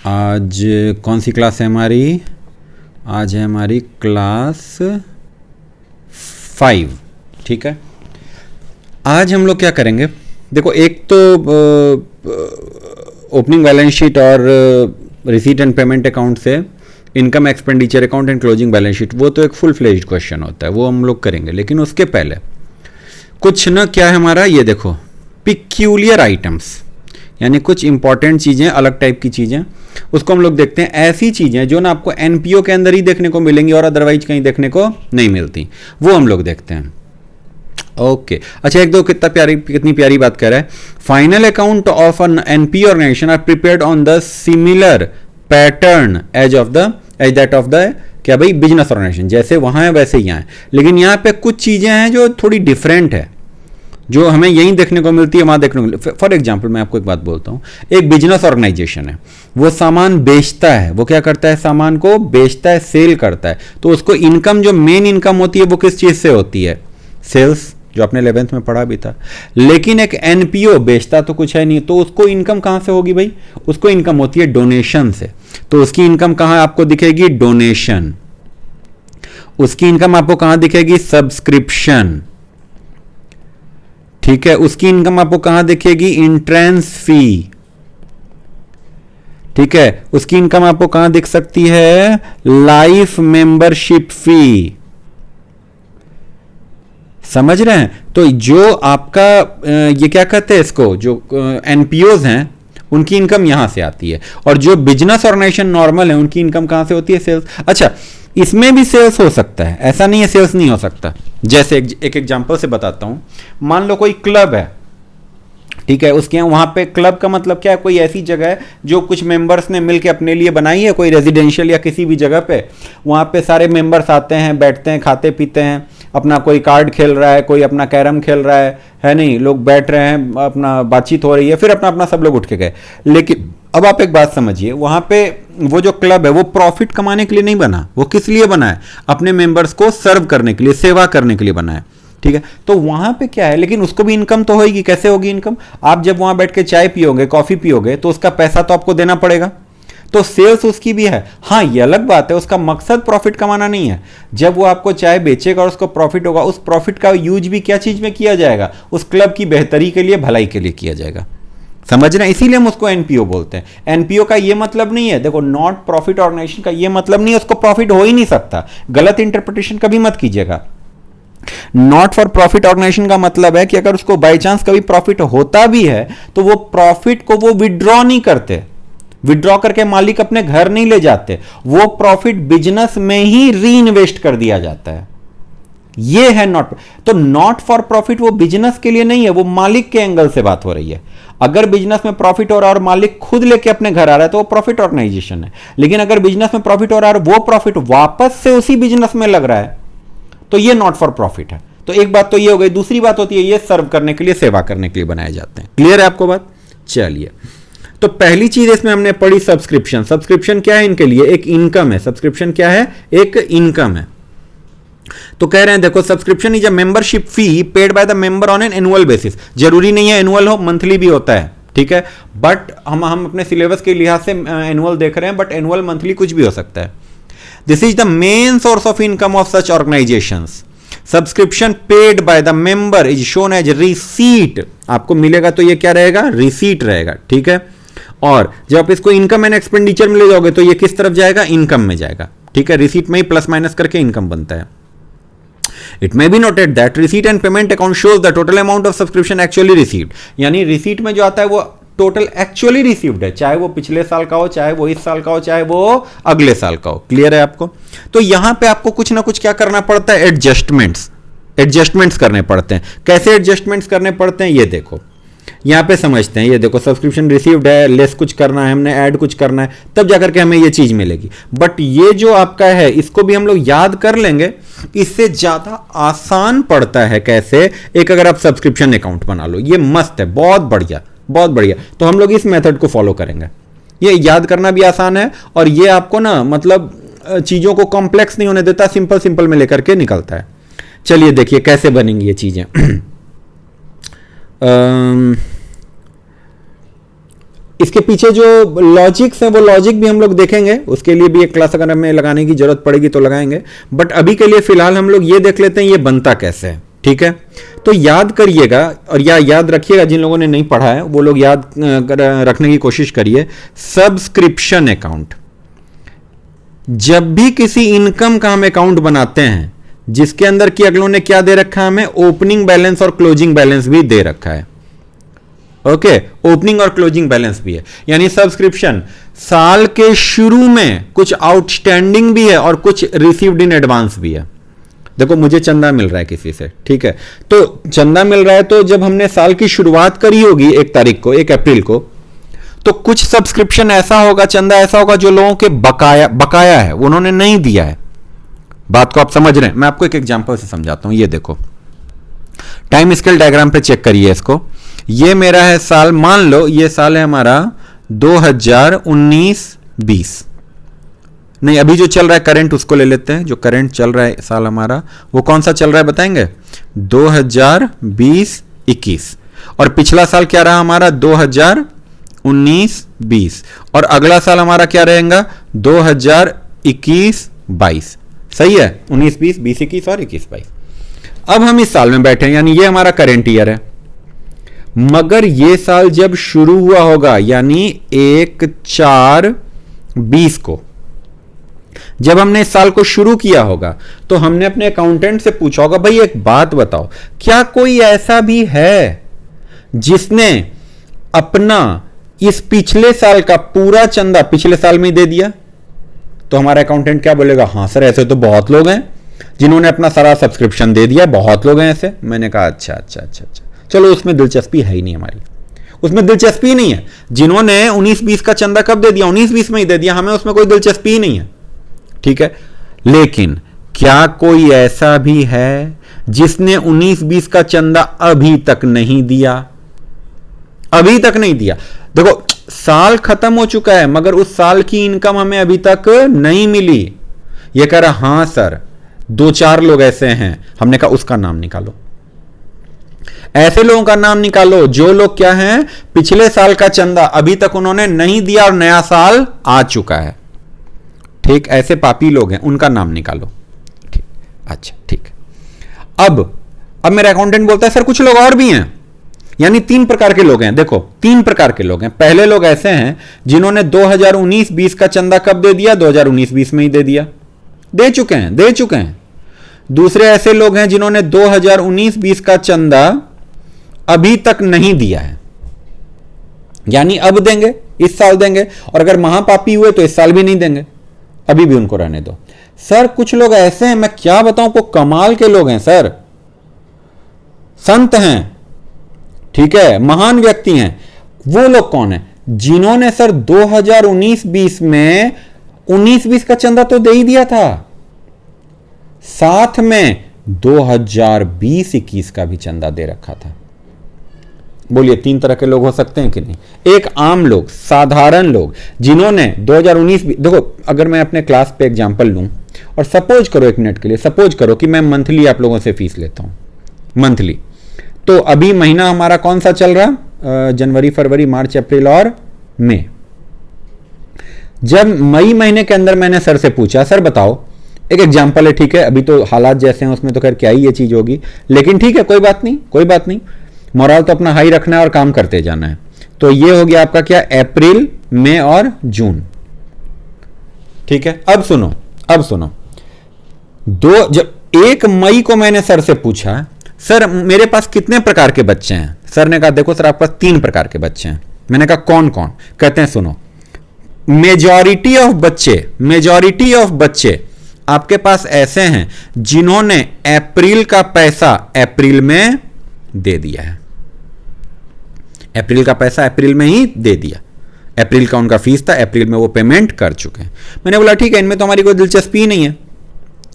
आज कौन सी क्लास है हमारी? आज है हमारी क्लास 5। ठीक है, आज हम लोग क्या करेंगे? देखो, एक तो ओपनिंग बैलेंस शीट और रिसीट एंड पेमेंट अकाउंट से income expenditure account and closing balance sheet, वो तो एक फुल फ्लेज्ड क्वेश्चन होता है, वो हम लोग करेंगे। लेकिन उसके पहले कुछ ना, क्या है हमारा, ये देखो, पिक्यूलियर आइटम्स, यानी कुछ इंपॉर्टेंट चीज़ें, अलग टाइप की चीज़ें, उसको हम लोग देखते हैं। ऐसी चीज़ें जो ना आपको एनपीओ के अंदर ही देखने को मिलेंगी और अदरवाइज कहीं देखने को नहीं मिलती, वो हम लोग देखते हैं। ओके, अच्छा, एक दो कितनी प्यारी बात कर रहा है। Final account of an NPO organisation are prepared on the similar pattern as that of the, क्या भाई, बिजनेस ऑर्गेनाइजेशन। जैसे वहां है वैसे ही यहाँ है, लेकिन यहाँ पे कुछ चीजें हैं जो थोड़ी डिफरेंट है, जो हमें यहीं देखने को मिलती है, वहां देखने को मिलती है। फॉर एग्जाम्पल मैं आपको एक बात बोलता हूँ, एक बिजनेस ऑर्गेनाइजेशन है, वो सामान बेचता है, वो क्या करता है, सामान को बेचता है, सेल करता है, तो उसको इनकम, जो मेन इनकम होती है, वो किस चीज से होती है? सेल्स, जो आपने 11th में पढ़ा भी था। लेकिन एक एनपीओ बेचता तो कुछ है नहीं, तो उसको इनकम कहां से होगी भाई? उसको इनकम होती है डोनेशन से। तो उसकी इनकम कहां आपको दिखेगी? डोनेशन। उसकी इनकम आपको कहां दिखेगी? सब्सक्रिप्शन। ठीक है, उसकी इनकम आपको कहां दिखेगी? Entrance fee. ठीक है, उसकी इनकम आपको कहां दिख सकती है? Life membership fee. समझ रहे हैं? तो जो आपका ये क्या कहते हैं इसको, जो एनपीओज हैं, उनकी इनकम यहां से आती है, और जो बिजनेस ऑर्गेनाइजेशन नॉर्मल है, उनकी इनकम कहां से होती है? सेल्स। अच्छा, इसमें भी सेल्स हो सकता है, ऐसा नहीं है सेल्स नहीं हो सकता। जैसे एक एग्जांपल से बताता हूं। मान लो कोई क्लब है, ठीक है, उसके यहाँ, वहां पे क्लब का मतलब क्या है? कोई ऐसी जगह है जो कुछ मेंबर्स ने मिलकर अपने लिए बनाई है, कोई रेजिडेंशियल या किसी भी जगह पे, वहां पे सारे मेंबर्स आते हैं, बैठते हैं, खाते पीते हैं, अपना कोई कार्ड खेल रहा है, कोई अपना कैरम खेल रहा है नहीं, लोग बैठ रहे हैं, अपना बातचीत हो रही है, फिर अपना अपना सब लोग उठ के गए। लेकिन अब आप एक बात समझिए, वहां पे वो जो क्लब है, वो प्रॉफिट कमाने के लिए नहीं बना, वो किस लिए बना है? अपने मेंबर्स को सर्व करने के लिए, सेवा करने के लिए बना है। ठीक है, तो वहां पे क्या है, लेकिन उसको भी इनकम तो होगी। कैसे होगी इनकम? आप जब वहां बैठ के चाय पियोगे, कॉफी पियोगे, तो उसका पैसा तो आपको देना पड़ेगा, तो सेल्स उसकी भी है। हाँ, ये अलग बात है, उसका मकसद प्रॉफिट कमाना नहीं है। जब वो आपको चाय बेचेगा और उसको प्रॉफिट होगा, उस प्रॉफिट का यूज भी क्या चीज में किया जाएगा? उस क्लब की बेहतरी के लिए, भलाई के लिए किया जाएगा। समझ रहे हैं? इसीलिए हम उसको एनपीओ बोलते हैं। एनपीओ का ये मतलब नहीं है, देखो, नॉट प्रॉफिट ऑर्गेनाइजेशन का ये मतलब नहीं है उसको प्रॉफिट हो ही नहीं सकता। गलत इंटरप्रिटेशन कभी मत कीजिएगा। नॉट फॉर प्रॉफिट ऑर्गेनाइजेशन का मतलब है कि अगर उसको बाई चांस कभी प्रॉफिट होता भी है, तो वो प्रॉफिट को वो विड्रॉ नहीं करते, विड्रॉ करके मालिक अपने घर नहीं ले जाते, वो प्रॉफिट बिजनेस में ही री इन्वेस्ट कर दिया जाता है। ये है नॉट। तो नॉट फॉर प्रॉफिट वो बिजनेस के लिए नहीं है, वो मालिक के एंगल से बात हो रही है। अगर बिजनेस में प्रॉफिट हो रहा है और मालिक खुद लेके अपने घर आ रहा है, तो वो प्रॉफिट ऑर्गेनाइजेशन है। लेकिन अगर बिजनेस में प्रॉफिट हो रहा है और वो प्रॉफिट वापस से उसी बिजनेस में लग रहा है, तो ये नॉट फॉर प्रॉफिट है। तो एक बात तो ये हो गई। दूसरी बात होती है, ये सर्व करने के लिए, सेवा करने के लिए बनाए जाते हैं। क्लियर है आपको बात? चलिए, तो पहली चीज इसमें हमने पढ़ी सब्सक्रिप्शन। सब्सक्रिप्शन क्या है इनके लिए? एक इनकम है। सब्सक्रिप्शन क्या है? एक इनकम है। तो कह रहे हैं, देखो, subscription is a membership fee paid by the member on an annual basis. जरूरी नहीं है एनुअल हो, मंथली भी होता है, ठीक है, बट हम अपने सिलेबस के लिहाज से एनुअल देख रहे हैं, बट एनुअल, मंथली कुछ भी हो सकता है। This is the main source of income of such organisations. Subscription paid by the member is shown as receipt. आपको मिलेगा तो ये क्या रहेगा? रिसीट रहेगा, ठीक है। और जब आप इसको इनकम एंड एक्सपेंडिचर में ले जाओगे, तो ये किस तरफ जाएगा? इनकम में जाएगा, ठीक है। रिसीट में ही प्लस माइनस करके इनकम बनता है। It may be noted that receipt and payment account shows the total amount of subscription actually received। यानी रिसीट में जो आता है वो टोटल एक्चुअली रिसीव्ड है, चाहे वो पिछले साल का हो, चाहे वो इस साल का हो, चाहे वो अगले साल का हो। क्लियर है आपको? तो यहां पे आपको कुछ ना कुछ क्या करना पड़ता है? एडजस्टमेंट्स करने पड़ते हैं। कैसे एडजस्टमेंट्स करने पड़ते हैं, ये देखो, यहां पे समझते हैं। ये देखो, सब्सक्रिप्शन रिसीव्ड है, लेस कुछ करना है, हमने ऐड कुछ करना है, तब जाकर के हमें ये चीज मिलेगी। बट ये जो आपका है, इसको भी हम लोग याद कर लेंगे, इससे ज्यादा आसान पड़ता है। कैसे? एक अगर आप सब्सक्रिप्शन अकाउंट बना लो, ये मस्त है, बहुत बढ़िया, बहुत बढ़िया। तो हम लोग इस मेथड को फॉलो करेंगे। ये याद करना भी आसान है, और ये आपको ना, मतलब चीजों को कॉम्प्लेक्स नहीं होने देता, सिंपल सिंपल में लेकर के निकलता है। चलिए देखिए कैसे बनेंगी ये चीजें। इसके पीछे जो लॉजिक्स हैं वो लॉजिक भी हम लोग देखेंगे, उसके लिए भी एक क्लास अगर हमें लगाने की जरूरत पड़ेगी तो लगाएंगे, बट अभी के लिए फिलहाल हम लोग ये देख लेते हैं ये बनता कैसे है। ठीक है, तो याद करिएगा और याद रखिएगा, जिन लोगों ने नहीं पढ़ा है वो लोग याद रखने की कोशिश करिए। सब्सक्रिप्शन अकाउंट, जब भी किसी इनकम का हम अकाउंट बनाते हैं जिसके अंदर कि अगलों ने क्या दे रखा है हमें, ओपनिंग बैलेंस और क्लोजिंग बैलेंस भी दे रखा है। ओके, ओपनिंग और क्लोजिंग बैलेंस भी है, यानी सब्सक्रिप्शन साल के शुरू में कुछ आउटस्टैंडिंग भी है और कुछ रिसीव्ड इन एडवांस भी है। देखो मुझे चंदा मिल रहा है किसी से, ठीक है, तो चंदा मिल रहा है, तो जब हमने साल की शुरुआत करी होगी 1 तारीख को, 1 अप्रैल को, तो कुछ सब्सक्रिप्शन ऐसा होगा, चंदा ऐसा होगा जो लोगों के बकाया है, उन्होंने नहीं दिया है। बात को आप समझ रहे हैं? मैं आपको एक एग्जांपल से समझाता हूं। ये देखो टाइम स्केल डायग्राम पे चेक करिए इसको। ये मेरा है साल, मान लो ये साल है हमारा 2019-20, नहीं अभी जो चल रहा है करंट उसको ले लेते हैं। जो करंट चल रहा है साल हमारा वो कौन सा चल रहा है बताएंगे? 2020-21। और पिछला साल क्या रहा हमारा? 2019-20। और अगला साल हमारा क्या रहेगा? 2021-22। सही है, 19-20, 20-21 और 21-22। अब हम इस साल में बैठे हैं, यानी ये हमारा करेंट ईयर है। मगर ये साल जब शुरू हुआ होगा, यानी 1/4/20 को जब हमने इस साल को शुरू किया होगा, तो हमने अपने अकाउंटेंट से पूछा होगा, भाई एक बात बताओ, क्या कोई ऐसा भी है जिसने अपना इस पिछले साल का पूरा चंदा पिछले साल में ही दे दिया? तो हमारा अकाउंटेंट क्या बोलेगा? हां सर, ऐसे तो बहुत लोग हैं जिन्होंने अपना सारा सब्सक्रिप्शन दे दिया, बहुत लोग हैं ऐसे। मैंने कहा अच्छा, चलो उसमें दिलचस्पी है ही नहीं हमारी, उसमें दिलचस्पी नहीं है। जिन्होंने 19-20 का चंदा कब दे दिया? 19-20 में ही दे दिया, हमें उसमें कोई दिलचस्पी ही नहीं है। ठीक है, लेकिन क्या कोई ऐसा भी है जिसने 19-20 का चंदा अभी तक नहीं दिया? अभी तक नहीं दिया। देखो साल खत्म हो चुका है मगर उस साल की इनकम हमें अभी तक नहीं मिली। ये कह रहा हां सर 2-4 लोग ऐसे हैं। हमने कहा उसका नाम निकालो, ऐसे लोगों का नाम निकालो जो लोग क्या हैं, पिछले साल का चंदा अभी तक उन्होंने नहीं दिया और नया साल आ चुका है। ठीक, ऐसे पापी लोग हैं, उनका नाम निकालो। ठीक, अच्छा ठीक। अब मेरा अकाउंटेंट बोलता है सर कुछ लोग और भी हैं, यानी 3 प्रकार के लोग हैं। देखो 3 प्रकार के लोग हैं। पहले लोग ऐसे हैं जिन्होंने 2019-20 का चंदा कब दे दिया? 2019-20 में ही दे दिया, दे चुके हैं। दूसरे ऐसे लोग हैं जिन्होंने 2019-20 का चंदा अभी तक नहीं दिया है, यानी अब देंगे, इस साल देंगे, और अगर महापापी हुए तो इस साल भी नहीं देंगे, अभी भी उनको रहने दो। सर कुछ लोग ऐसे हैं, मैं क्या बताऊं, को कमाल के लोग हैं सर, संत हैं, ठीक है, महान व्यक्ति हैं। वो लोग कौन है? जिन्होंने सर 2019-20 में 19-20 का चंदा तो दे ही दिया था, साथ में 2020-21 का भी चंदा दे रखा था। बोलिए 3 तरह के लोग हो सकते हैं कि नहीं? एक आम लोग, साधारण लोग जिन्होंने 2019, देखो अगर मैं अपने क्लास पे एग्जांपल लूं और सपोज करो 1 मिनट के लिए, सपोज करो कि मैं मंथली आप लोगों से फीस लेता हूं, मंथली। तो अभी महीना हमारा कौन सा चल रहा? जनवरी, फरवरी, मार्च, अप्रैल और मई। जब मई महीने के अंदर मैंने सर से पूछा, सर बताओ, एक एग्जांपल है, ठीक है, अभी तो हालात जैसे हैं उसमें तो खैर क्या ही ये चीज होगी, लेकिन ठीक है कोई बात नहीं, मोरल तो अपना हाई रखना है और काम करते जाना है। तो ये हो गया आपका क्या? अप्रैल, मई और जून। ठीक है, अब सुनो, जब 1 मई को मैंने सर से पूछा, सर मेरे पास कितने प्रकार के बच्चे हैं? सर ने कहा देखो सर आपके पास 3 प्रकार के बच्चे हैं। मैंने कहा कौन कौन? कहते हैं सुनो, मेजॉरिटी ऑफ बच्चे आपके पास ऐसे हैं जिन्होंने अप्रैल का पैसा अप्रैल में दे दिया है, अप्रैल का पैसा अप्रैल में ही दे दिया, अप्रैल का उनका फीस था, अप्रैल में वो पेमेंट कर चुके हैं। मैंने बोला ठीक है, इनमें तो हमारी कोई दिलचस्पी नहीं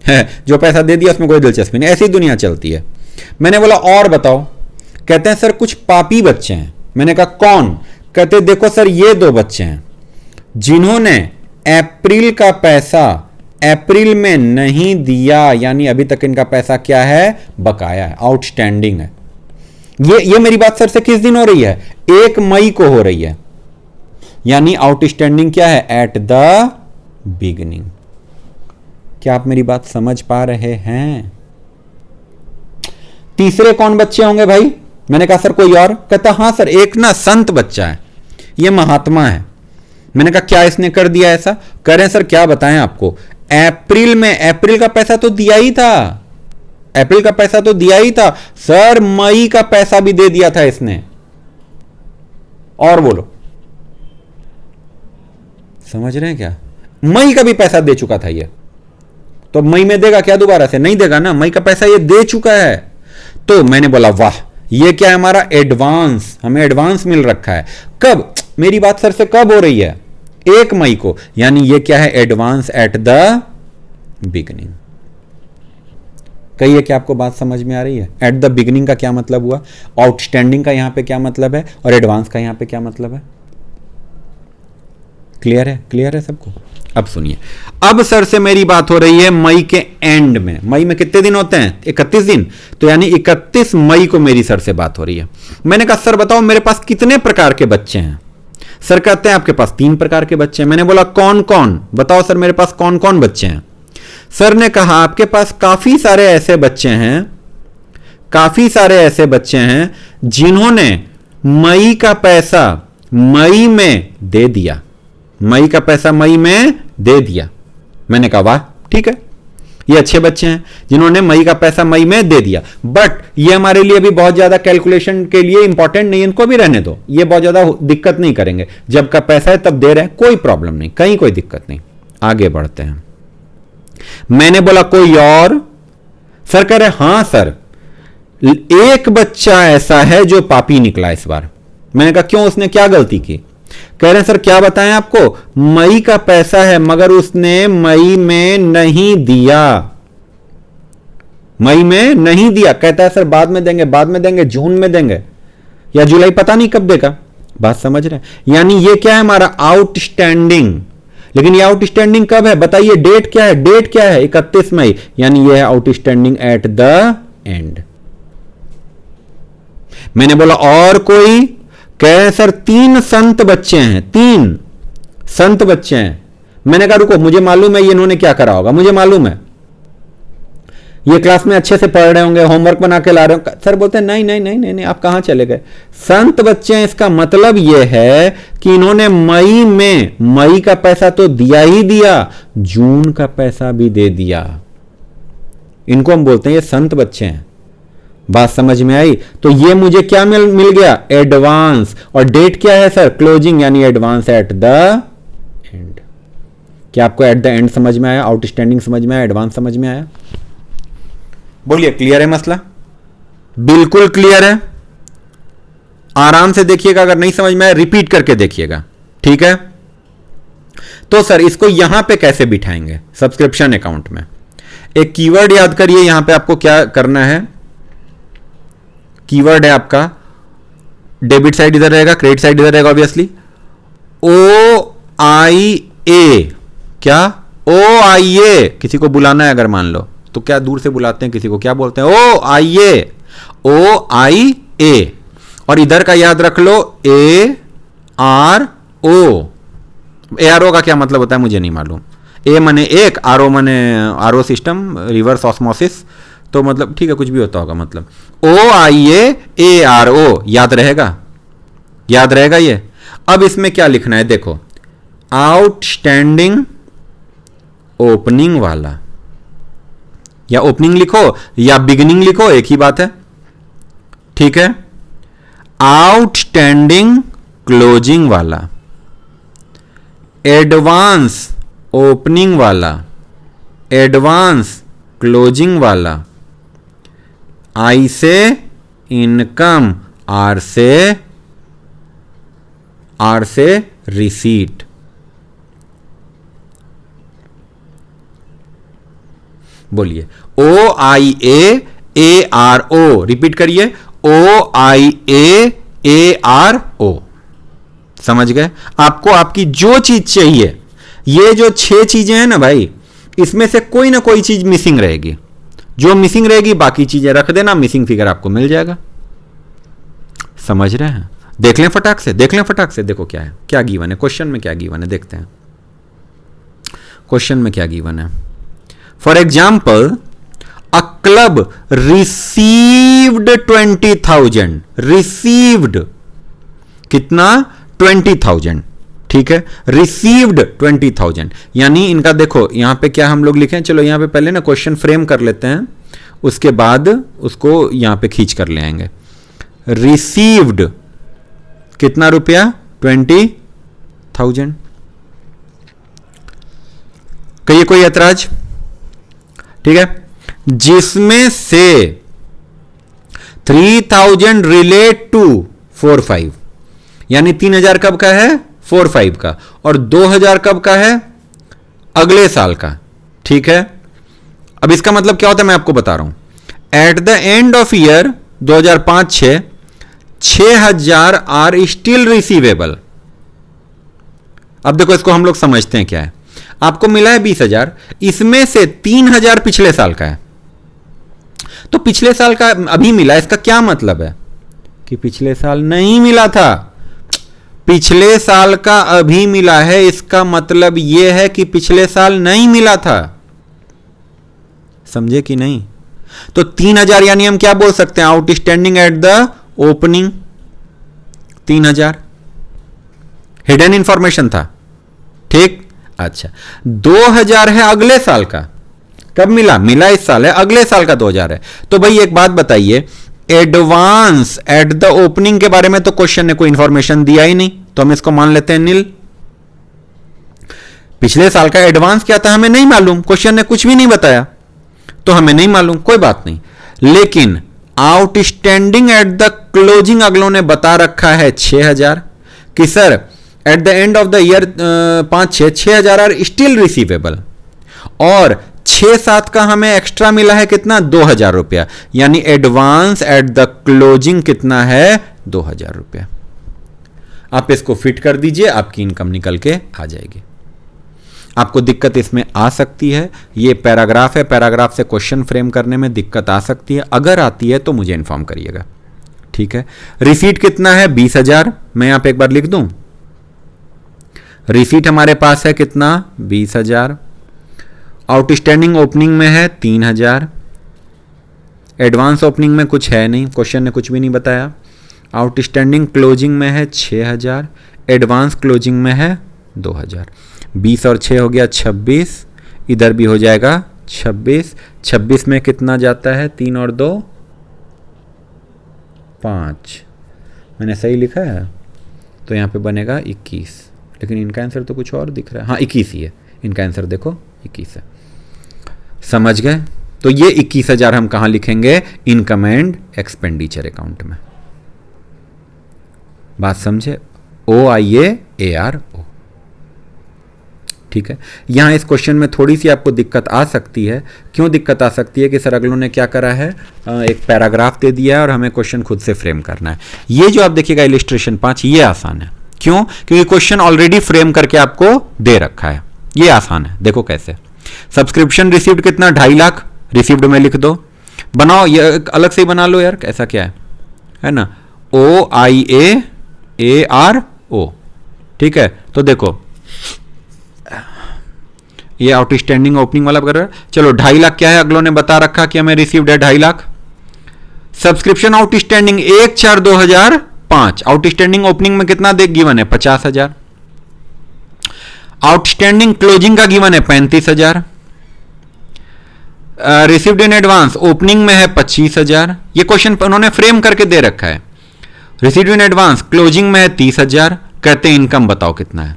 है, जो पैसा दे दिया उसमें कोई दिलचस्पी नहीं, ऐसी दुनिया चलती है। मैंने बोला और बताओ? कहते हैं सर कुछ पापी बच्चे हैं। मैंने कहा कौन? कहते देखो सर ये 2 बच्चे हैं जिन्होंने अप्रैल का पैसा अप्रैल में नहीं दिया, यानी अभी तक इनका पैसा क्या है? बकाया है, आउटस्टैंडिंग है। ये मेरी बात सर से किस दिन हो रही है? 1 मई को हो रही है। यानी आउटस्टैंडिंग क्या है? At the beginning. क्या आप मेरी बात समझ पा रहे हैं? तीसरे कौन बच्चे होंगे भाई? मैंने कहा सर कोई और? कहता हाँ सर, एक ना संत बच्चा है, ये महात्मा है। मैंने कहा क्या इसने कर दिया ऐसा? कह रहे हैं सर क्या बताएं आपको, अप्रैल में, अप्रैल का पैसा तो दिया ही था, अप्रैल का पैसा तो दिया ही था सर, मई का पैसा भी दे दिया था इसने। और बोलो, समझ रहे हैं क्या? मई का भी पैसा दे चुका था ये, तो मई में देगा क्या दोबारा से? नहीं देगा ना, मई का पैसा ये दे चुका है। तो मैंने बोला वाह, ये क्या है हमारा एडवांस, हमें एडवांस मिल रखा है। कब? मेरी बात सर से कब हो रही है? 1 मई को, यानी ये क्या है? Advance at the beginning. कहिए क्या आपको बात समझ में आ रही है? एट द बिगिनिंग का क्या मतलब हुआ, आउटस्टैंडिंग का यहां पे क्या मतलब है, और एडवांस का यहां पे क्या मतलब है? क्लियर है? क्लियर है सबको? अब सुनिए, अब सर से मेरी बात हो रही है मई के एंड में। मई में कितने दिन होते हैं? 31 दिन। तो यानी 31 मई को मेरी सर से बात हो रही है। मैंने कहा सर बताओ मेरे पास कितने प्रकार के बच्चे हैं? सर कहते हैं आपके पास 3 प्रकार के बच्चे हैं। मैंने बोला कौन कौन? बताओ सर मेरे पास कौन कौन बच्चे हैं? सर ने कहा आपके पास काफी सारे ऐसे बच्चे हैं, काफी सारे ऐसे बच्चे हैं जिन्होंने मई का पैसा मई में दे दिया, मई का पैसा मई में दे दिया। मैंने कहा वाह ठीक है, ये अच्छे बच्चे हैं जिन्होंने मई का पैसा मई में दे दिया, बट ये हमारे लिए भी बहुत ज्यादा कैलकुलेशन के लिए इंपॉर्टेंट नहीं, इनको भी रहने दो, ये बहुत ज्यादा दिक्कत नहीं करेंगे, जब का पैसा है तब दे रहे हैं, कोई प्रॉब्लम नहीं, कहीं कोई दिक्कत नहीं। आगे बढ़ते हैं। मैंने बोला कोई और? सर कह रहे हां सर, एक बच्चा ऐसा है जो पापी निकला इस बार। मैंने कहा क्यों, उसने क्या गलती की? कह रहे हैं सर क्या बताएं आपको, मई का पैसा है मगर उसने मई में नहीं दिया, मई में नहीं दिया। कहता है सर बाद में देंगे, बाद में देंगे, जून में देंगे या जुलाई, पता नहीं कब देगा। बात समझ रहे हैं? यानी ये क्या है हमारा आउटस्टैंडिंग। लेकिन ये आउटस्टैंडिंग कब है बताइए? डेट क्या है? डेट क्या है? 31 मई, यानी ये है आउटस्टैंडिंग एट द एंड। मैंने बोला और कोई? कह सर 3 संत बच्चे हैं, 3 संत बच्चे हैं। मैंने कहा रुको, मुझे मालूम है ये इन्होंने क्या करा होगा, मुझे मालूम है ये क्लास में अच्छे से पढ़ रहे होंगे, होमवर्क बना के ला रहे हो। सर बोलते हैं नहीं नहीं नहीं नहीं नहीं, आप कहां चले गए? संत बच्चे हैं, इसका मतलब यह है कि इन्होंने मई में मई का पैसा तो दिया ही दिया, जून का पैसा भी दे दिया। इनको हम बोलते हैं ये संत बच्चे हैं। बात समझ में आई? तो ये मुझे क्या मिल गया? एडवांस। और डेट क्या है सर? क्लोजिंग, यानी एडवांस एट द एंड। क्या आपको एट द एंड समझ में आया, आउटस्टैंडिंग समझ में आया, एडवांस समझ में आया? बोलिए क्लियर है मसला? बिल्कुल क्लियर है। आराम से देखिएगा, अगर नहीं समझ में आया रिपीट करके देखिएगा, ठीक है? तो सर इसको यहां पे कैसे बिठाएंगे? सब्सक्रिप्शन अकाउंट में एक कीवर्ड याद करिए, यहां पे आपको क्या करना है, कीवर्ड है आपका, डेबिट साइड इधर रहेगा, क्रेडिट साइड इधर रहेगा ऑब्वियसली, OIA। क्या? OIA। किसी को बुलाना है अगर मान लो तो क्या दूर से बुलाते हैं किसी को, क्या बोलते हैं? OIA, OIA। और इधर का याद रख लो ARO। ARO का क्या मतलब होता है मुझे नहीं मालूम। A मने एक, RO मने RO सिस्टम, रिवर्स ऑस्मोसिस, तो मतलब ठीक है कुछ भी होता होगा, मतलब OIA ARO। याद रहेगा? याद रहेगा ये? अब इसमें क्या लिखना है देखो, आउटस्टैंडिंग ओपनिंग वाला, या ओपनिंग लिखो या बिगिनिंग लिखो, एक ही बात है, ठीक है? आउटस्टैंडिंग क्लोजिंग वाला, एडवांस ओपनिंग वाला, एडवांस क्लोजिंग वाला, आई से इनकम, आर से रिसीट। बोलिए OIA ARO। रिपीट करिए, OIA ARO। समझ गए? आपको आपकी जो चीज चाहिए, ये जो 6 चीजें हैं ना भाई, इसमें से कोई ना कोई चीज मिसिंग रहेगी। जो मिसिंग रहेगी बाकी चीजें रख देना, मिसिंग फिगर आपको मिल जाएगा। समझ रहे हैं? देख लें फटाक से, देख लें फटाक से, देखो क्या है, क्या गिवन है क्वेश्चन में, क्या गिवन है देखते हैं क्वेश्चन में क्या गिवन है। For example a club received 20,000, received कितना 20,000, ठीक है, रिसीव्ड 20,000, यानी इनका देखो यहां पे क्या हम लोग लिखें, चलो यहां पे पहले ना क्वेश्चन फ्रेम कर लेते हैं, उसके बाद उसको यहां पे खींच कर ले आएंगे। रिसीव्ड कितना रुपया 20,000, कहिए कोई ऐतराज, ठीक है, जिसमें से 3,000 रिलेट टू 4-5, यानी 3,000 कब का है 4-5 का, और 2,000 कब का है अगले साल का, ठीक है। अब इसका मतलब क्या होता है मैं आपको बता रहा हूं। At the end of year 2005-6 6,000 are still receivable. अब देखो इसको हम लोग समझते हैं क्या है। आपको मिला है 20,000, इसमें से 3,000 पिछले साल का है, तो पिछले साल का अभी मिला, इसका क्या मतलब है कि पिछले साल नहीं मिला था, पिछले साल का अभी मिला है, इसका मतलब यह है कि पिछले साल नहीं मिला था, समझे कि नहीं। तो 3,000 यानी हम क्या बोल सकते हैं, outstanding at the opening 3,000, hidden information था, ठीक। अच्छा 2,000 है अगले साल का, कब मिला, मिला इस साल है, अगले साल का 2,000 है। तो भाई एक बात बताइए, एडवांस एट द ओपनिंग के बारे में तो क्वेश्चन ने कोई इंफॉर्मेशन दिया ही नहीं, तो हम इसको मान लेते हैं नील। पिछले साल का एडवांस क्या था हमें नहीं मालूम, क्वेश्चन ने कुछ भी नहीं बताया, तो हमें नहीं मालूम, कोई बात नहीं। लेकिन आउटस्टैंडिंग एट द क्लोजिंग अगलों ने बता रखा है 6,000 कि sir at the end of the year 5-6 6,000 are still receivable, और 6-7 का हमें एक्स्ट्रा मिला है कितना 2,000 रुपया, यानी एडवांस एट द क्लोजिंग कितना है 2,000 रुपया। आप इसको फिट कर दीजिए, आपकी इनकम निकल के आ जाएगी। आपको दिक्कत इसमें आ सकती है, ये पैराग्राफ है, पैराग्राफ से क्वेश्चन फ्रेम करने में दिक्कत आ सकती है, अगर आती है तो मुझे इन्फॉर्म करिएगा, ठीक है। रिसीट कितना है 20,000, मैं यहां पे एक बार लिख दूं, रिसीट हमारे पास है कितना 20,000, आउटस्टैंडिंग ओपनिंग में है 3,000, एडवांस ओपनिंग में कुछ है नहीं, क्वेश्चन ने कुछ भी नहीं बताया, आउटस्टैंडिंग क्लोजिंग में है 6,000, एडवांस क्लोजिंग में है 2,000, 20 और 6 हो गया 26, इधर भी हो जाएगा 26, 26 में कितना जाता है 3 और 2 5, मैंने सही लिखा है, तो यहाँ पे बनेगा 21, लेकिन इनका आंसर तो कुछ और दिख रहा है, हाँ 21 ही है, इनका आंसर देखो 21 है, समझ गए। तो ये 21,000 हम कहाँ लिखेंगे, इनकम एंड एक्सपेंडिचर अकाउंट में, बात समझे, OIA-ARO, ठीक है। यहां इस क्वेश्चन में थोड़ी सी आपको दिक्कत आ सकती है, क्यों दिक्कत आ सकती है कि सर अगलों ने क्या करा है, एक पैराग्राफ दे दिया है और हमें क्वेश्चन खुद से फ्रेम करना है। ये जो आप देखिएगा इलिस्ट्रेशन 5, ये आसान है, क्यों, क्योंकि क्वेश्चन ऑलरेडी फ्रेम करके आपको दे रखा है, ये आसान है। देखो कैसे, सब्सक्रिप्शन रिसीव्ड कितना 2.5 लाख, रिसीव्ड में लिख दो, बनाओ ये अलग से ही बना लो यार, ऐसा क्या है ना, OIA-ARO, ठीक है। तो देखो ये आउटस्टैंडिंग ओपनिंग वाला कर, चलो 2.5 लाख क्या है, अगलों ने बता रखा कि हमें रिसीव्ड है 2.5 lakh, subscription outstanding 1/4/2005, outstanding opening में कितना देख गिवन है 50,000, आउटस्टैंडिंग क्लोजिंग का गिवन है 35,000, रिसीव्ड इन एडवांस ओपनिंग में है 25,000, ये क्वेश्चन उन्होंने फ्रेम करके दे रखा है, रिसीव्ड इन एडवांस क्लोजिंग में है 30,000, कहते हैं इनकम बताओ कितना है।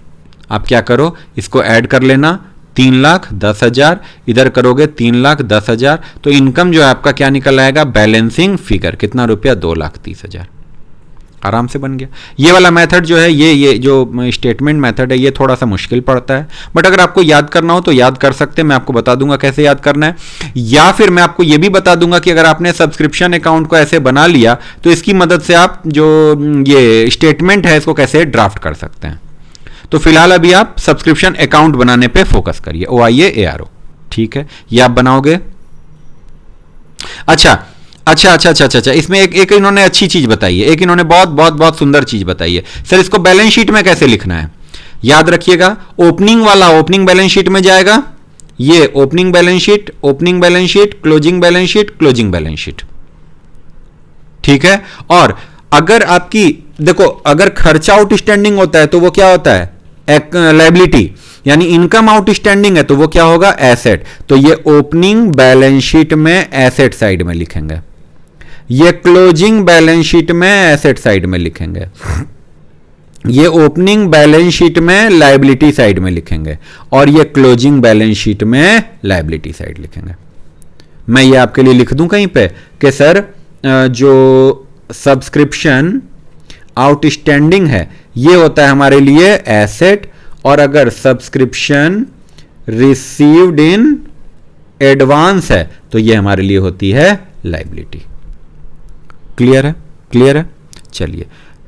आप क्या करो, इसको ऐड कर लेना, 3,10,000, इधर करोगे 3,10,000, तो इनकम जो है आपका क्या निकल आएगा, बैलेंसिंग फिगर कितना रुपया 2,30,000, आराम से बन गया। ये वाला मेथड जो है, ये जो स्टेटमेंट मेथड है, ये थोड़ा सा मुश्किल पड़ता है, बट अगर आपको याद करना हो तो याद कर सकते हैं, मैं आपको बता दूंगा कैसे याद करना है, या फिर मैं आपको ये भी बता दूंगा कि अगर आपने सब्सक्रिप्शन अकाउंट को ऐसे बना लिया तो इसकी मदद से आप जो ये स्टेटमेंट है इसको कैसे ड्राफ्ट कर सकते हैं। तो फिलहाल अभी आप सब्सक्रिप्शन अकाउंट बनाने पे फोकस करिए, OIA-ARO, ठीक है, ये आप बनाओगे। अच्छा अच्छा अच्छा अच्छा अच्छा अच्छा, इसमें एक इन्होंने अच्छी चीज बताई है, एक इन्होंने बहुत बहुत बहुत सुंदर चीज बताई है। सर इसको बैलेंस शीट में कैसे लिखना है, याद रखिएगा, ओपनिंग वाला ओपनिंग बैलेंस शीट में जाएगा, ये opening balance sheet, closing balance sheet, closing balance sheet, ठीक है। और अगर आपकी देखो, अगर खर्चा आउटस्टैंडिंग होता है तो वो क्या होता है, लायबिलिटी, यानी इनकम आउटस्टैंडिंग है तो वो क्या होगा, एसेट। तो ये ओपनिंग बैलेंस शीट में एसेट साइड में लिखेंगे, ये क्लोजिंग बैलेंस शीट में एसेट साइड में लिखेंगे, ये ओपनिंग बैलेंस शीट में लायबिलिटी साइड में लिखेंगे, और ये क्लोजिंग बैलेंस शीट में लायबिलिटी साइड लिखेंगे। मैं ये आपके लिए लिख दूं कहीं पे कि सर जो सब्सक्रिप्शन आउटस्टैंडिंग है ये होता है हमारे लिए एसेट, और अगर सब्सक्रिप्शन रिसीव्ड इन एडवांस है तो ये हमारे लिए होती है लायबिलिटी। क्लियर है, क्लियर है। चलिए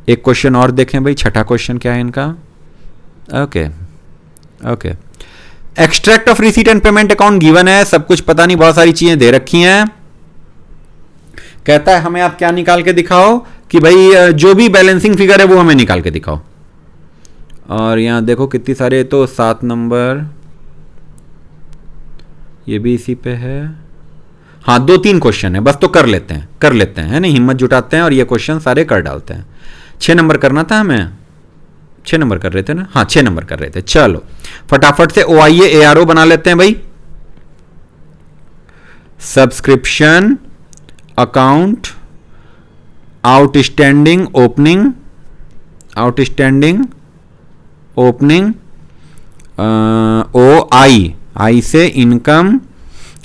एक क्वेश्चन और देखें भाई, छठा क्वेश्चन क्या है इनका। Okay okay, extract of receipt and payment account given है, सब कुछ पता नहीं, बहुत सारी चीजें दे रखी हैं। कहता है हमें आप क्या निकाल के दिखाओ कि भाई जो भी बैलेंसिंग फिगर है वो हमें निकाल के दिखाओ। और यहां देखो कितनी सारे, तो 7 नंबर, ये भी इसी पे है। हाँ 2-3 क्वेश्चन है बस, तो कर लेते हैं है नहीं, हिम्मत जुटाते हैं और ये क्वेश्चन सारे कर डालते हैं। 6 नंबर करना था हमें, 6 नंबर कर रहे थे ना, हाँ 6 नंबर कर रहे थे। चलो फटाफट से OIA ARO बना लेते हैं भाई। Subscription account outstanding opening OI से इनकम।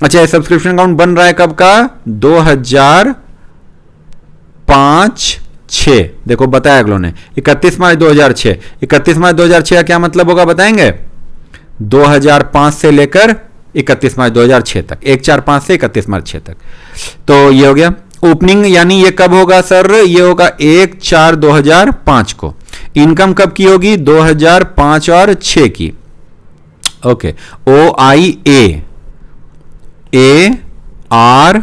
अच्छा सब्सक्रिप्शन अकाउंट बन रहा है कब का, 2005-6, देखो बताया अगलों ने 31 मार्च 2006। 31 मार्च 2006 का क्या मतलब होगा बताएंगे, 2005 से लेकर 31 मार्च 2006 तक, 1/4/5 से 31 मार्च 6 तक। तो ये हो गया ओपनिंग, यानी ये कब होगा सर, ये होगा 1/4/2005 को। इनकम कब की होगी, 2005 और 6 की। ओके, OIA ARO,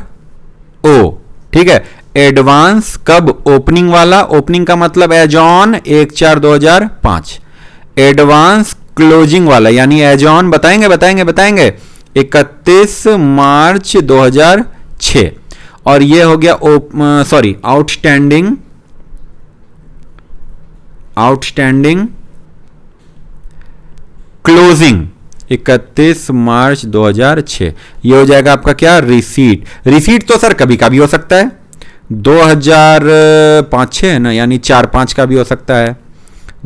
ठीक है। एडवांस कब, ओपनिंग वाला, ओपनिंग का मतलब एज ऑन 1/4/2005। एडवांस क्लोजिंग वाला यानी एज ऑन बताएंगे 31 मार्च 2006। और ये हो गया आउटस्टैंडिंग क्लोजिंग 31 मार्च 2006। ये हो जाएगा आपका क्या, रिसीट तो सर कभी का भी हो सकता है, 2005-6 है ना, यानी 4-5 का भी हो सकता है,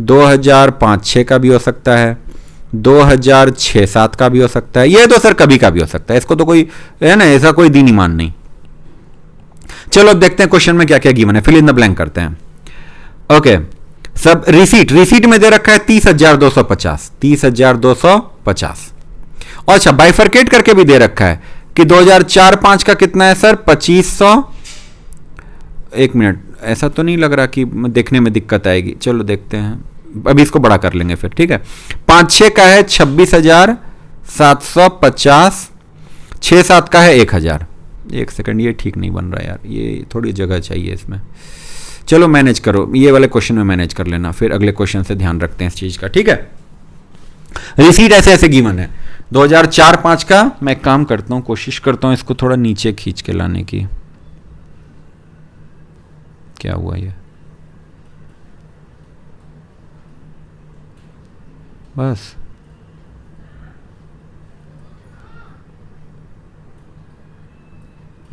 2005-6 का भी हो सकता है, 2006-7 का भी हो सकता है। ये तो सर कभी का भी हो सकता है, इसको तो कोई है ना, ऐसा कोई दीन ईमान नहीं। चलो अब देखते हैं क्वेश्चन में क्या क्या गिवन है, फिल इन द ब्लैंक करते हैं। ओके, सब रिसीट में दे रखा है 30,250, 30,250। और अच्छा बाइफरकेट करके भी दे रखा है कि 2004-5 का कितना है सर, 2500। एक मिनट, ऐसा तो नहीं लग रहा कि देखने में दिक्कत आएगी, चलो देखते हैं, अभी इसको बड़ा कर लेंगे फिर, ठीक है। 5-6 का है 26,750, 6-7 का है 1,000। एक सेकंड, ये ठीक नहीं बन रहा यार, ये थोड़ी जगह चाहिए इसमें। चलो मैनेज करो, ये वाले क्वेश्चन में मैनेज कर लेना, फिर अगले क्वेश्चन से ध्यान रखते हैं इस चीज का, ठीक है। रिसीट ऐसे ऐसे गिवन है 2004-5 का। मैं काम करता हूं, कोशिश करता हूं इसको थोड़ा नीचे खींच के लाने की। क्या हुआ ये, बस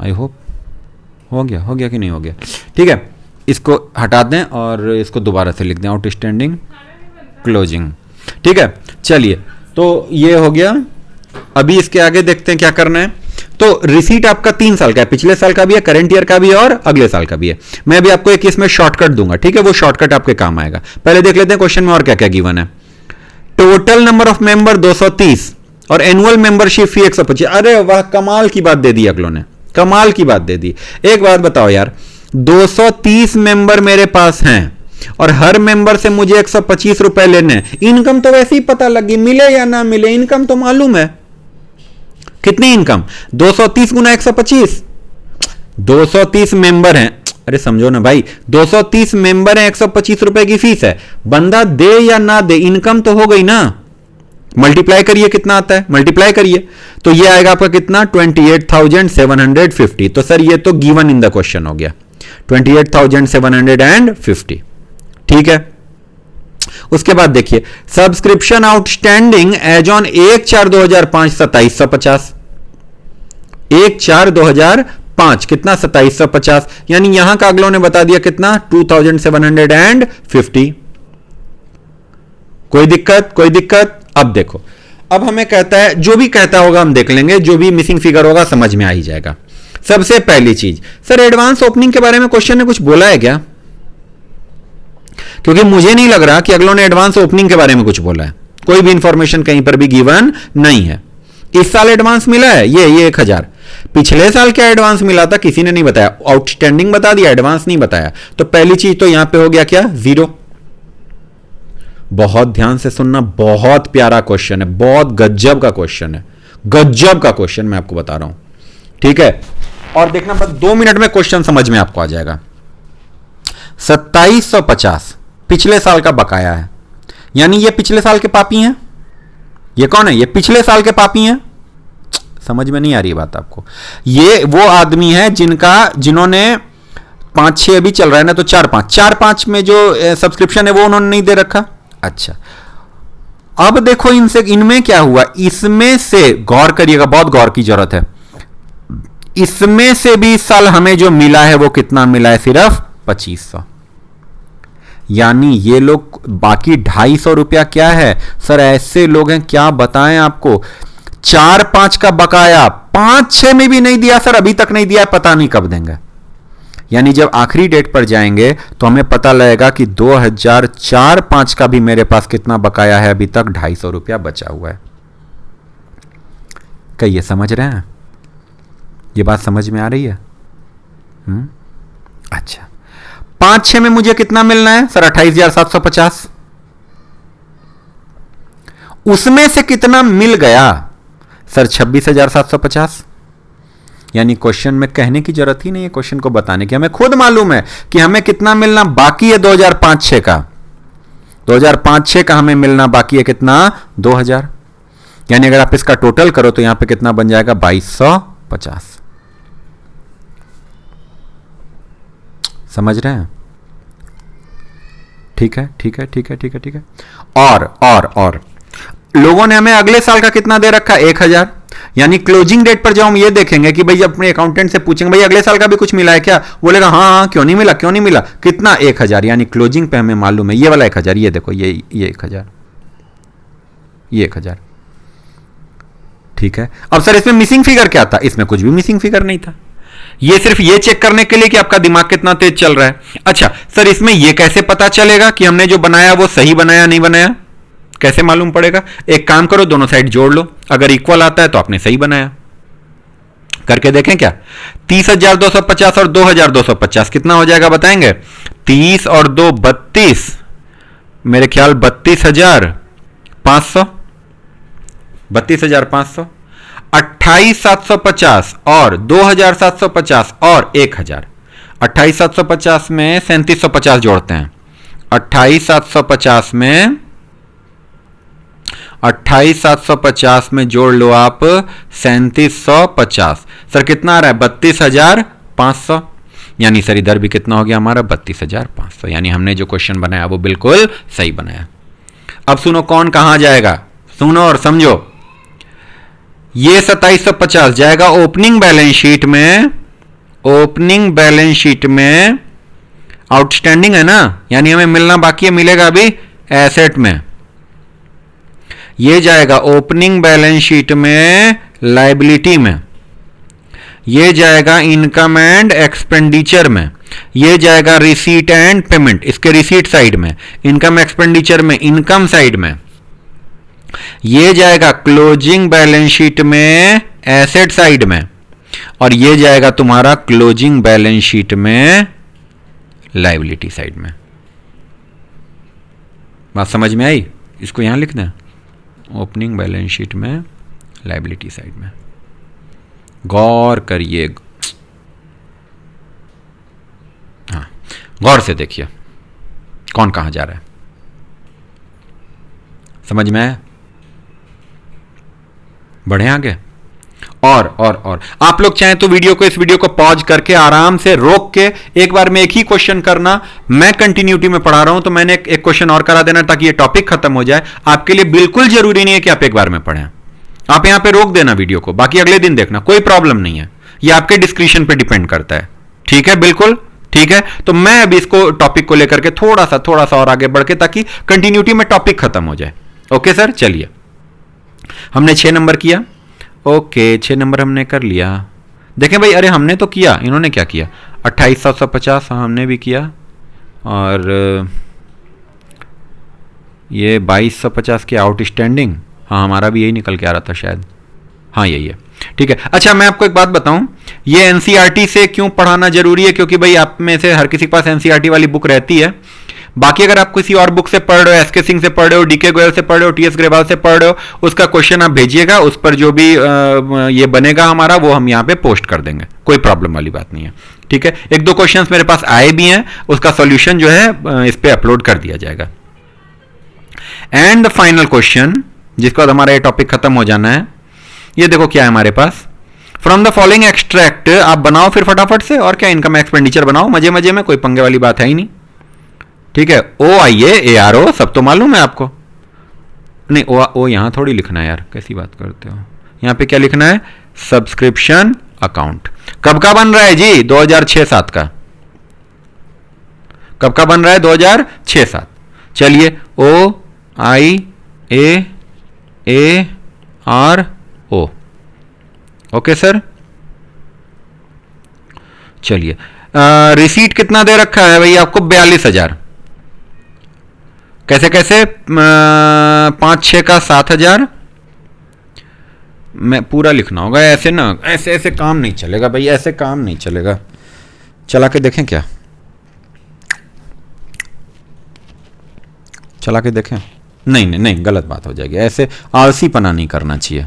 आई होप हो गया कि नहीं हो गया, ठीक है। इसको हटा दें और इसको दोबारा से लिख दें, आउटस्टैंडिंग क्लोजिंग, ठीक है। चलिए तो ये हो गया, अभी इसके आगे देखते हैं क्या करना है। तो रिसीट आपका 3 साल का है, पिछले साल का भी है, करंट ईयर का भी है और अगले साल का भी है। मैं अभी आपको एक इसमें शॉर्टकट दूंगा, ठीक है, वो शॉर्टकट आपके काम आएगा। पहले देख लेते हैं क्वेश्चन में और क्या क्या गिवन है। टोटल नंबर ऑफ मेंबर 230 और एनुअल मेंबरशिप फी 125। अरे वाह, कमाल की बात दे दी अगलों ने, कमाल की बात दे दी। एक बात बताओ यार, 230 मेंबर मेरे पास हैं और हर मेंबर से मुझे 125 रुपए लेने, इनकम तो वैसे ही पता लगी, मिले या ना मिले इनकम तो मालूम है। कितनी इनकम, 230 गुना 125, 230 मेंबर हैं, अरे समझो ना भाई, 230 मेंबर हैं, 125 रुपए की फीस है, बंदा दे या ना दे इनकम तो हो गई ना। मल्टीप्लाई करिए कितना आता है, मल्टीप्लाई करिए तो ये आएगा आपका कितना 28,750। तो सर ये तो गिवन इन द क्वेश्चन हो गया 28,750। ठीक है, उसके बाद देखिए सब्सक्रिप्शन आउटस्टैंडिंग एज ऑन 1/4/2005 2750, 1/4/2005 कितना 2750, यानी यहां का अगलों ने बता दिया कितना 2750। कोई दिक्कत, कोई दिक्कत। अब देखो, अब हमें कहता है, जो भी कहता होगा हम देख लेंगे, जो भी मिसिंग फिगर होगा समझ में आ ही जाएगा। सबसे पहली चीज, सर एडवांस ओपनिंग के बारे में क्वेश्चन ने कुछ बोला है क्या? क्योंकि मुझे नहीं लग रहा कि अगलों ने एडवांस ओपनिंग के बारे में कुछ बोला है, कोई भी इंफॉर्मेशन कहीं पर भी गिवन नहीं है। इस साल एडवांस मिला है ये 1000, पिछले साल क्या एडवांस मिला था किसी ने नहीं बताया, आउटस्टैंडिंग बता दिया, एडवांस नहीं बताया। तो पहली चीज तो यहां पे हो गया क्या, 0। बहुत ध्यान से सुनना, बहुत प्यारा क्वेश्चन है, बहुत गजब का क्वेश्चन है, गजब का क्वेश्चन मैं आपको बता रहा हूं। ठीक है, और देखना बस 2 मिनट में क्वेश्चन समझ में आपको आ जाएगा। 2750 पिछले साल का बकाया है, यानी ये पिछले साल के पापी हैं। ये कौन है? ये पिछले साल के पापी हैं। समझ में नहीं आ रही बात आपको? ये वो आदमी है जिन्होंने 5-6 अभी चल रहा है ना, तो 4-5 में जो सब्सक्रिप्शन है वो उन्होंने नहीं दे रखा। अच्छा, अब देखो इनमें क्या हुआ, इसमें से गौर करिएगा, बहुत गौर की जरूरत है। इसमें से भी इस साल हमें जो मिला है वो कितना मिला है, सिर्फ 2500। यानी ये लोग बाकी 250 रुपया क्या है सर, ऐसे लोग हैं क्या बताएं आपको। 4-5 का बकाया 5-6 में भी नहीं दिया सर, अभी तक नहीं दिया, पता नहीं कब देंगे। यानी जब आखिरी डेट पर जाएंगे तो हमें पता लगेगा कि 2004-5 का भी मेरे पास कितना बकाया है, अभी तक 250 रुपया बचा हुआ है। क्या ये समझ रहे हैं? ये बात समझ में आ रही है? अच्छा, 5-6 में मुझे कितना मिलना है सर, 28,750। उसमें से कितना मिल गया सर, 26,750। यानी क्वेश्चन में कहने की जरूरत ही नहीं है, क्वेश्चन को बताने की, हमें खुद मालूम है कि हमें कितना मिलना बाकी है 2005-6 का। 2005-6 का हमें मिलना बाकी है कितना, 2000। यानी अगर आप इसका टोटल करो तो यहां पे कितना बन जाएगा, 2250। समझ रहे हैं? ठीक है, ठीक है, ठीक है, ठीक है, ठीक है। और लोगों ने हमें अगले साल का कितना दे रखा, 1000। यानी क्लोजिंग डेट पर जब हम ये देखेंगे कि भाई अपने अकाउंटेंट से पूछेंगे भाई अगले साल का भी कुछ मिला है क्या, बोलेगा हाँ, क्यों नहीं मिला, क्यों नहीं मिला, कितना, 1000। यानी क्लोजिंग पे हमें मालूम है ये वाला 1000, ये देखो ये 1000, ये 1000। ठीक है, अब सर इसमें मिसिंग फिगर क्या था? इसमें कुछ भी मिसिंग फिगर नहीं था, ये सिर्फ ये चेक करने के लिए कि आपका दिमाग कितना तेज चल रहा है। अच्छा सर, इसमें यह कैसे पता चलेगा कि हमने जो बनाया वो सही बनाया नहीं बनाया, कैसे मालूम पड़ेगा? एक काम करो, दोनों साइड जोड़ लो, अगर इक्वल आता है तो आपने सही बनाया। करके देखें क्या, 30,250 और 2,250 कितना हो जाएगा बताएंगे? 30 और 2 32, मेरे ख्याल 32,500, 32,500। 28,750 और 2,750 और 1,000। 28,750 में 3750 जोड़ते हैं, 28,750 में जोड़ लो आप 3750। सर कितना आ रहा है, 32,500। यानी सर इधर भी कितना हो गया हमारा, 32,500। यानी हमने जो क्वेश्चन बनाया वो बिल्कुल सही बनाया। अब सुनो कौन कहां जाएगा, सुनो और समझो। ये 2750 जाएगा ओपनिंग बैलेंस शीट में, ओपनिंग बैलेंस शीट में आउटस्टैंडिंग है ना, यानी हमें मिलना बाकी है, मिलेगा अभी एसेट में। ये जाएगा ओपनिंग बैलेंस शीट में लायबिलिटी में, ये जाएगा इनकम एंड एक्सपेंडिचर में, ये जाएगा रिसीट एंड पेमेंट, इसके रिसीट साइड में, इनकम एक्सपेंडिचर में इनकम साइड में, ये जाएगा क्लोजिंग बैलेंस शीट में एसेट साइड में, और ये जाएगा तुम्हारा क्लोजिंग बैलेंस शीट में लायबिलिटी साइड में। बात समझ में आई? इसको यहां लिखना है, ओपनिंग बैलेंस शीट में लायबिलिटी साइड में। गौर करिए, गौर से देखिए कौन कहां जा रहा है, समझ में आया? बढ़े आगे। और आप लोग चाहें तो इस वीडियो को पॉज करके आराम से रोक के एक बार में एक ही क्वेश्चन करना। मैं कंटिन्यूटी में पढ़ा रहा हूं तो मैंने एक क्वेश्चन और करा देना ताकि ये टॉपिक खत्म हो जाए। आपके लिए बिल्कुल जरूरी नहीं है कि आप एक बार में पढ़ें, आप यहां पे रोक देना वीडियो को, बाकी अगले दिन देखना, कोई प्रॉब्लम नहीं है। ये आपके डिस्क्रिप्शन पे डिपेंड करता है, ठीक है? बिल्कुल ठीक है। तो मैं अभी इसको टॉपिक को लेकर के थोड़ा सा और आगे बढ़ के ताकि कंटिन्यूटी में टॉपिक खत्म हो जाए। ओके सर, चलिए हमने 6 नंबर किया। ओके 6 नंबर हमने कर लिया। देखें भाई, अरे हमने तो किया, इन्होंने क्या किया? 28,750 हमने भी किया, और ये 2250 की आउटस्टैंडिंग, हाँ हमारा भी यही निकल के आ रहा था शायद, हाँ यही है, ठीक है। अच्छा मैं आपको एक बात बताऊं, ये एनसीईआरटी से क्यों पढ़ाना जरूरी है? क्योंकि भाई आप में से हर किसी के पास एनसीईआरटी वाली बुक रहती है। बाकी अगर आप किसी और बुक से पढ़ रहे हो, एसके सिंह से पढ़ रहे हो, डीके गोयल से पढ़ रहे हो, टीएस ग्रेवाल से पढ़ रहे हो, उसका क्वेश्चन आप भेजिएगा, उस पर जो भी ये बनेगा हमारा वो हम यहाँ पे पोस्ट कर देंगे, कोई प्रॉब्लम वाली बात नहीं है, ठीक है। 1-2 क्वेश्चंस मेरे पास आए भी हैं, उसका सॉल्यूशन जो है इस पे अपलोड कर दिया जाएगा। एंड द फाइनल क्वेश्चन, जिसके बाद हमारा ये टॉपिक खत्म हो जाना है, ये देखो क्या है हमारे पास। फ्रॉम द फॉलोइंग एक्सट्रैक्ट, आप बनाओ फिर फटाफट से, और क्या इनकम एक्सपेंडिचर बनाओ मजे मजे में, कोई पंगे वाली बात है ही नहीं, ठीक है। OIA ARO सब तो मालूम है आपको, नहीं ओ यहां थोड़ी लिखना है यार, कैसी बात करते हो, यहां पे क्या लिखना है? Subscription account. कब का बन रहा है जी? 2006-7 का। कब का बन रहा है? 2006-7। चलिए OIAARO, ओके सर। चलिए रिसीट कितना दे रखा है भाई आपको? 42,000। कैसे 5-6 का 7,000, मैं पूरा लिखना होगा ऐसे ना, ऐसे काम नहीं चलेगा भाई, ऐसे काम नहीं चलेगा। चला के देखें क्या? चला के देखें? नहीं गलत बात हो जाएगी, ऐसे आलसीपना नहीं करना चाहिए।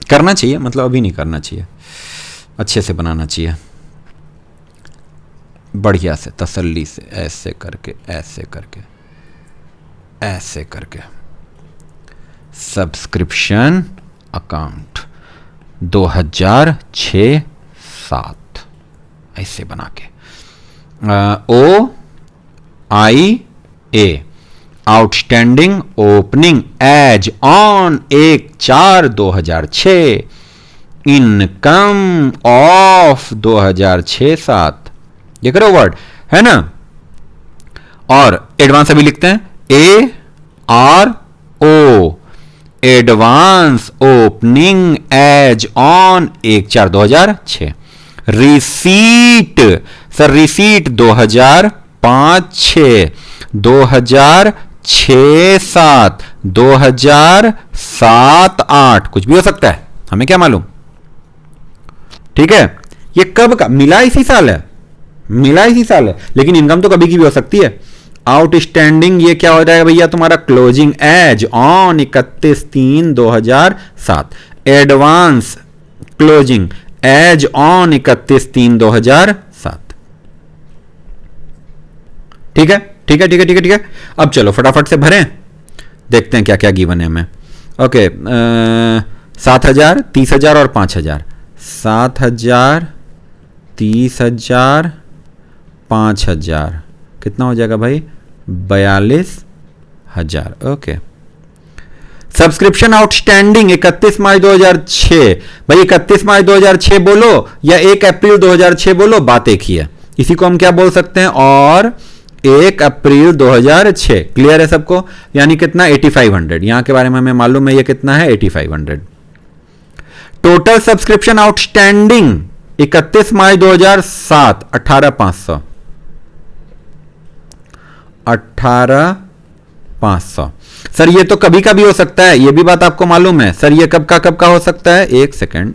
करना चाहिए मतलब अभी नहीं करना चाहिए, अच्छे से बनाना चाहिए, बढ़िया से तसल्ली से, ऐसे करके ऐसे करके ऐसे करके। सब्सक्रिप्शन अकाउंट 2006-7 ऐसे बना के। OIA outstanding opening as on 1/4/2006, income of 2006-7, ये करो वर्ड है ना। और एडवांस अभी लिखते हैं ARO, advance opening as on 1/4/2006। Receipt sir, receipt 2005-6, 2006-7, 2007-8, कुछ भी हो सकता है, हमें क्या मालूम, ठीक है। ये कब का मिला? इसी साल है, मिला इसी साल है, लेकिन इनकम तो कभी की भी हो सकती है। आउटस्टैंडिंग ये क्या हो जाएगा भैया तुम्हारा? Closing as on 31/3/2007, advance closing as on 31/3/2007, ठीक है ठीक है ठीक है ठीक है ठीक है। अब चलो फटाफट से भरें, देखते हैं क्या क्या गिवन है हमें। ओके 7,000, 30,000 और 5,000। 7,000, 30,000, 5,000, कितना हो जाएगा भाई? 42,000। ओके। सब्सक्रिप्शन आउटस्टैंडिंग 31 मार्च 2006, भाई 31 मार्च 2006 बोलो या 1 अप्रैल 2006 बोलो, बात एक ही है। इसी को हम क्या बोल सकते हैं? और 1 अप्रैल 2006। क्लियर है सबको? यानी कितना? 8,500। यहां के बारे में हमें मालूम है ये कितना है, 8,500। टोटल सब्सक्रिप्शन आउटस्टैंडिंग 31 मार्च 2007 18,500। 18,500। सर ये तो कभी का भी हो सकता है, ये भी बात आपको मालूम है। सर ये कब का हो सकता है? एक सेकंड,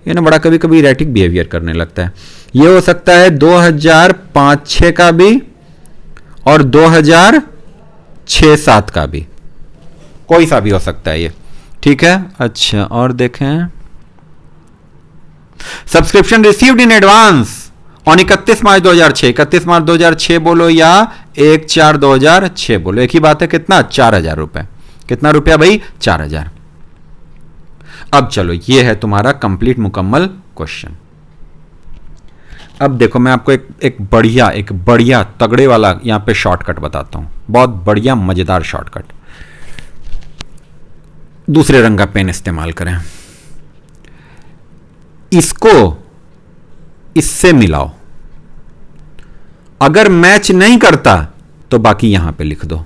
ये ना बड़ा कभी कभी इरेटिक बिहेवियर करने लगता है। ये हो सकता है 2005-6 का भी और 2006-7 का भी, कोई सा भी हो सकता है ये, ठीक है। अच्छा और देखें, subscription received in advance on 31 मार्च 2006, 31 मार्च 2006 बोलो या 1/4/2006 बोलो, एक ही बात है। कितना? 4000 रुपए। कितना रुपया भाई? 4000। अब चलो, ये है तुम्हारा कंप्लीट मुकम्मल क्वेश्चन। अब देखो मैं आपको एक बढ़िया तगड़े वाला यहां पे शॉर्टकट बताता हूं, बहुत बढ़िया मजेदार शॉर्टकट। दूसरे रंग का पेन इस्तेमाल करें, इसको इससे मिलाओ, अगर मैच नहीं करता तो बाकी यहां पे लिख दो,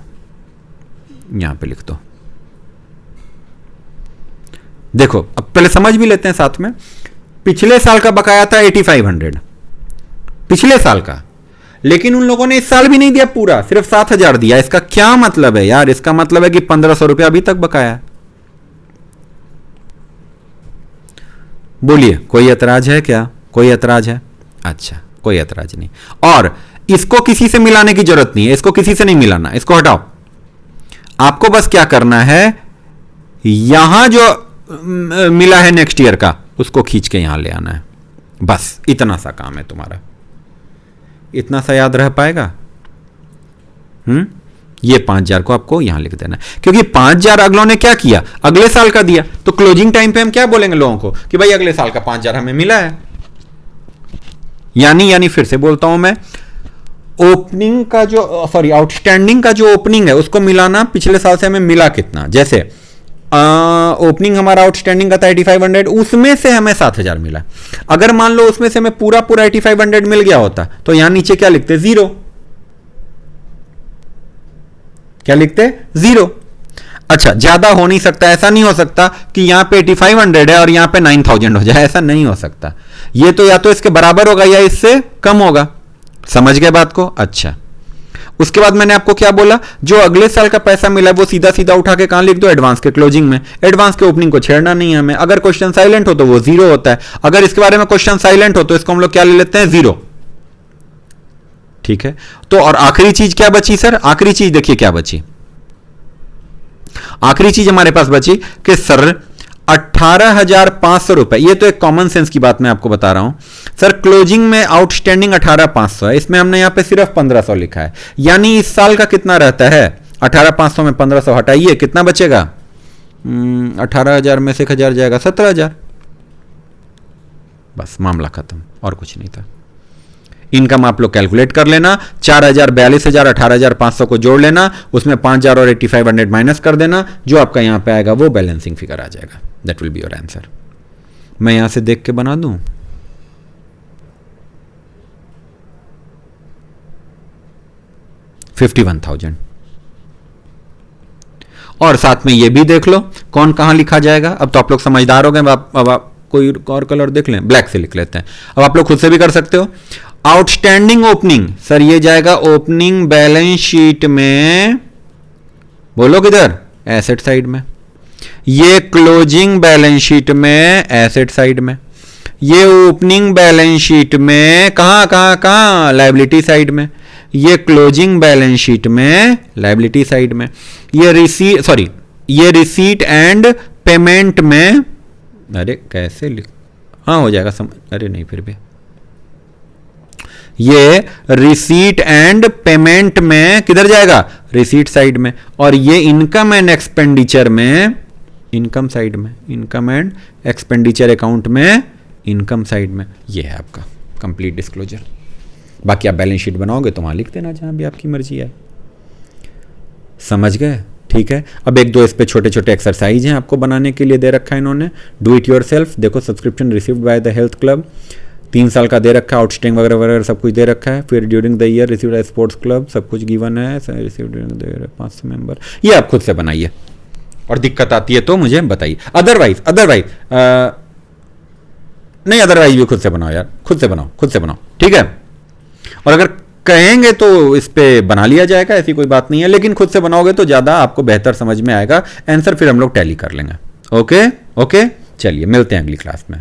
यहां पे लिख दो। देखो अब पहले समझ भी लेते हैं साथ में। पिछले साल का बकाया था 8500, पिछले साल का, लेकिन उन लोगों ने इस साल भी नहीं दिया पूरा, सिर्फ 7000 दिया। इसका क्या मतलब है यार? इसका मतलब है कि 1500 रुपया अभी तक बकाया है। बोलिए, कोई एतराज है क्या? कोई एतराज है? अच्छा, कोई एतराज नहीं। और इसको किसी से मिलाने की जरूरत नहीं है, इसको किसी से नहीं मिलाना, इसको हटाओ। आपको बस क्या करना है, यहां जो मिला है नेक्स्ट ईयर का, उसको खींच के यहां ले आना है, बस इतना सा काम है तुम्हारा। इतना सा याद रह पाएगा? ये 5000 को आपको यहां लिख देना है, क्योंकि 5000 अगलों ने क्या किया? अगले साल का दिया। तो क्लोजिंग टाइम पे हम क्या बोलेंगे लोगों को कि भाई अगले साल का 5000 हमें मिला है। यानी फिर से बोलता हूं मैं, ओपनिंग का जो आउटस्टैंडिंग का जो ओपनिंग है उसको मिलाना पिछले साल से हमें मिला कितना। जैसे ओपनिंग हमारा आउटस्टैंडिंग का था 8500, उसमें से हमें 7000 मिला। अगर मान लो उसमें से हमें पूरा 8500 मिल गया होता तो यहां नीचे क्या लिखते? 0। क्या लिखते? 0। अच्छा, ज्यादा हो नहीं सकता, ऐसा नहीं हो सकता कि यहां पे 8500 है और यहां पे 9000 हो जाए, ऐसा नहीं हो सकता। ये तो या तो इसके बराबर होगा या इससे कम होगा। समझ गए बात को? अच्छा, उसके बाद मैंने आपको क्या बोला, जो अगले साल का पैसा मिला वो सीधा सीधा उठा के कहां लिख दो? एडवांस के क्लोजिंग में। एडवांस के ओपनिंग को छेड़ना नहीं है हमें। अगर क्वेश्चन साइलेंट हो तो वो 0 होता है, अगर इसके बारे में क्वेश्चन साइलेंट हो तो इसको हम लोग क्या ले लेते हैं? 0। ठीक है। तो और आखिरी चीज क्या बची सर? आखिरी चीज देखिए क्या बची। आखिरी चीज हमारे पास बची कि सर 18,500 रुपए, ये तो एक कॉमन सेंस की बात मैं आपको बता रहा हूं। सर क्लोजिंग में आउटस्टैंडिंग 18,500 है, इसमें हमने यहां पे सिर्फ 1500 लिखा है, यानी इस साल का कितना रहता है? 18,500 में 1500 हटाइए, कितना बचेगा? 18,000 में से 1000 जाएगा, 17,000। बस मामला खत्म, और कुछ नहीं था। इनकम आप लोग कैलकुलेट कर लेना, 4,000, 42,000, 18,500 को जोड़ लेना, उसमें 5,000 और 8500 माइनस कर देना, जो आपका यहां पे आएगा वो बैलेंसिंग फिगर आ जाएगा। That will be your answer. मैं यहां से देख के बना दूं, $51,000। और साथ में ये भी देख लो कौन कहां लिखा जाएगा। अब तो आप लोग समझदार हो गए। अब आप कोई और कलर देख लें, ब्लैक से लिख लेते हैं। अब आप लोग खुद से भी कर सकते हो। आउटस्टैंडिंग ओपनिंग, सर ये जाएगा ओपनिंग बैलेंस शीट में, बोलो किधर? एसेट साइड में। ये क्लोजिंग बैलेंस शीट में, एसेट साइड में। ये ओपनिंग बैलेंस शीट में कहां? लायबिलिटी साइड में। ये क्लोजिंग बैलेंस शीट में, लायबिलिटी साइड में। ये रिसीट एंड पेमेंट में, अरे कैसे लिख, हाँ हो जाएगा समझ, अरे नहीं फिर भी, ये रिसीट एंड पेमेंट में किधर जाएगा? रिसीट साइड में। और ये इनकम एंड एक्सपेंडिचर में, इनकम साइड में, इनकम एंड एक्सपेंडिचर अकाउंट में, इनकम साइड में। ये है आपका कंप्लीट डिस्क्लोजर। बाकी आप बैलेंस शीट बनाओगे तो वहां लिख देना जहां भी आपकी मर्जी है। समझ गए? ठीक है। अब एक दो इस पे छोटे छोटे एक्सरसाइज हैं आपको बनाने के लिए दे रखा है इन्होंने। Do it yourself. देखो subscription received by the health club, 3 साल का दे रखा है, आउटस्टैंडिंग वगैरह वगैरह सब कुछ दे रखा है। फिर during the year received by sports club, सब कुछ गिवन है। Received during the year 5 member. ये आप खुद से बनाइए, और दिक्कत आती है तो मुझे बताइए। अदरवाइज नहीं, अदरवाइज भी खुद से बनाओ यार, खुद से बनाओ, ठीक है। और अगर कहेंगे तो इस पे बना लिया जाएगा, ऐसी कोई बात नहीं है, लेकिन खुद से बनाओगे तो ज़्यादा आपको बेहतर समझ में आएगा। आंसर फिर हम लोग टैली कर लेंगे। ओके, चलिए मिलते हैं अगली क्लास में।